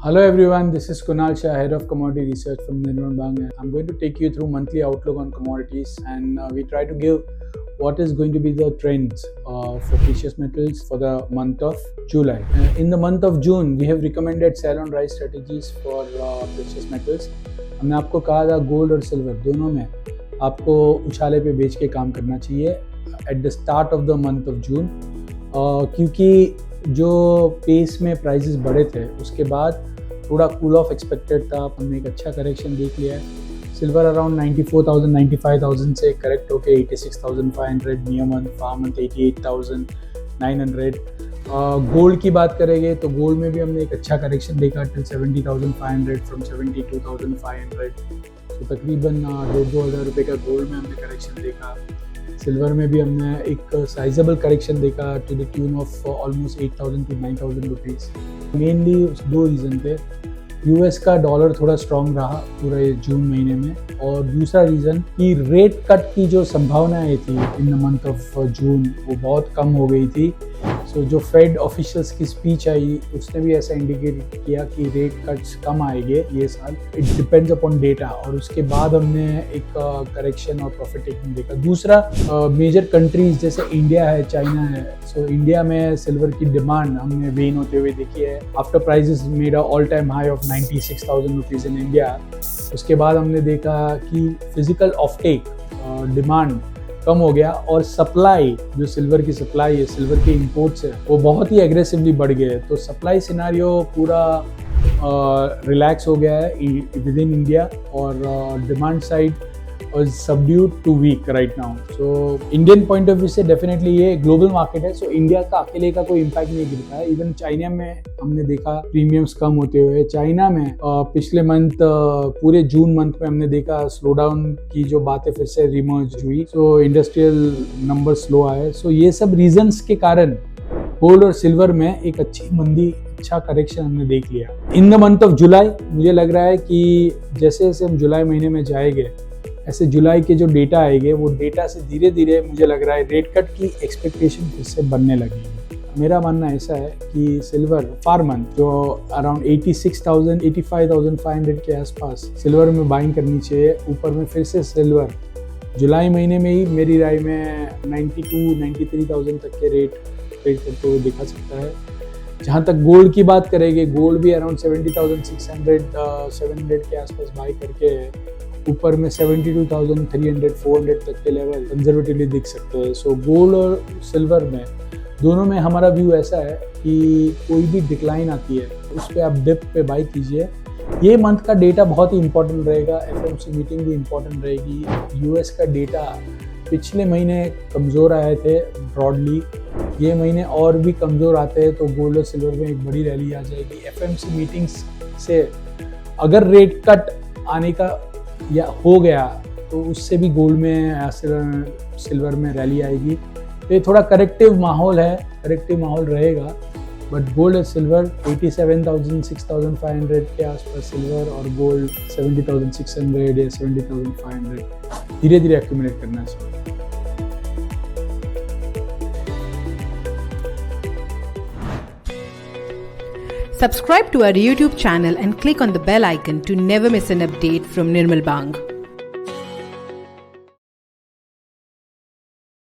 Hello everyone, this is Kunal Shah, Head of Commodity Research from Nirmal Bang. I'm going to take you through monthly outlook on commodities, and we try to give what is going to be the trends for precious metals for the month of July. In the month of June, we have recommended sell on rise strategies for precious metals. हमने आपको कहा था gold और silver दोनों में आपको उछाले पे बेच के काम करना चाहिए at the start of the month of June, क्योंकि जो पेस में प्राइसेस बढ़े थे उसके बाद थोड़ा कूल ऑफ एक्सपेक्टेड था। हमने एक अच्छा करेक्शन देख लिया है। सिल्वर अराउंड 94,000 95,000 से करेक्ट होके 86,500 नियर मंथ, फार मंथ 88,900। गोल्ड की बात करेंगे तो गोल्ड में भी हमने एक अच्छा करेक्शन देखा टिल 70,500 फ्रॉम 72,500। तो तकरीबन 2,000 रुपये का गोल्ड में हमने करेक्शन देखा। सिल्वर में भी हमने एक साइजेबल करेक्शन देखा to the tune of almost 8,000 to 9,000 rupees. Mainly दो रीज़न थे। यूएस का डॉलर थोड़ा स्ट्रॉन्ग रहा पूरे जून महीने में, और दूसरा रीज़न कि रेट कट की जो संभावनाएं थी in the month of June वो बहुत कम हो गई थी। सो जो फेड ऑफिशियल्स की स्पीच आई उसने भी ऐसा इंडिकेट किया कि रेट कट्स कम आएंगे ये साल, इट डिपेंड्स अपॉन डेटा। और उसके बाद हमने एक करेक्शन और प्रॉफिट टेकिंग देखा। दूसरा मेजर कंट्रीज जैसे इंडिया है, चाइना है। सो इंडिया में सिल्वर की डिमांड हमने वेन होते हुए देखी है। After prices made all time high of 96,000 rupees in India. उसके बाद हमने देखा कि फिजिकल ऑफटेक डिमांड कम हो गया और सप्लाई, जो सिल्वर की सप्लाई है, सिल्वर के इंपोर्ट्स है, वो बहुत ही एग्रेसिवली बढ़ गए। तो सप्लाई सिनारियो पूरा रिलैक्स हो गया है विद इन इंडिया, और demand side was subdued to weak right now. So Indian point of view से डेफिनेटली ये ग्लोबल मार्केट है। सो इंडिया का अकेले का कोई इम्पैक्ट नहीं गिरता है। इवन चाइना में हमने देखा प्रीमियम्स कम होते हुए। चाइना में पिछले मंथ पूरे जून मंथ में हमने देखा स्लो डाउन की जो बातें फिर से रिमर्ज हुई। सो इंडस्ट्रियल नंबर स्लो आए। सो ये सब रीजंस के कारण गोल्ड और सिल्वर में एक अच्छी मंदी, अच्छा करेक्शन हमने देख लिया। In the month of July मुझे लग रहा है कि जैसे जैसे हम जुलाई महीने में जाएंगे ऐसे जुलाई के जो डेटा आएंगे वो डेटा से धीरे धीरे मुझे लग रहा है रेट कट की एक्सपेक्टेशन फिर से बनने लगेगी। मेरा मानना ऐसा है कि सिल्वर फार मंथ जो अराउंड 86,000 85,500 के आसपास सिल्वर में बाइंग करनी चाहिए। ऊपर में फिर से सिल्वर जुलाई महीने में ही मेरी राय में 92-93,000 तक के रेट करते हुए दिखा सकता है। जहाँ तक गोल्ड की बात करेंगे, गोल्ड भी अराउंड 70,600-700 के आसपास बाई करके ऊपर में 72,300-400 तक के लेवल कंजर्वेटिवली दिख सकते हैं। सो गोल्ड और सिल्वर में दोनों में हमारा व्यू ऐसा है कि कोई भी डिक्लाइन आती है उस पर आप डिप पे बाई कीजिए। ये मंथ का डेटा बहुत ही इंपॉर्टेंट रहेगा। एफएमसी मीटिंग भी इंपॉर्टेंट रहेगी। यूएस का डेटा पिछले महीने कमज़ोर आए थे ब्रॉडली, ये महीने और भी कमज़ोर आते हैं तो गोल्ड और सिल्वर में एक बड़ी रैली आ जाएगी। एफएमसी मीटिंग्स से अगर रेट कट आने का या हो गया तो उससे भी गोल्ड में सिल्वर में रैली आएगी। तो ये थोड़ा करेक्टिव माहौल है, करेक्टिव माहौल रहेगा। बट गोल्ड और सिल्वर 87,000-6,500 के आसपास सिल्वर, और गोल्ड 70,600 या 70,500 धीरे धीरे एक्यूमुलेट करना चाहिए। Subscribe to our YouTube channel and click on the bell icon to never miss an update from Nirmal Bang.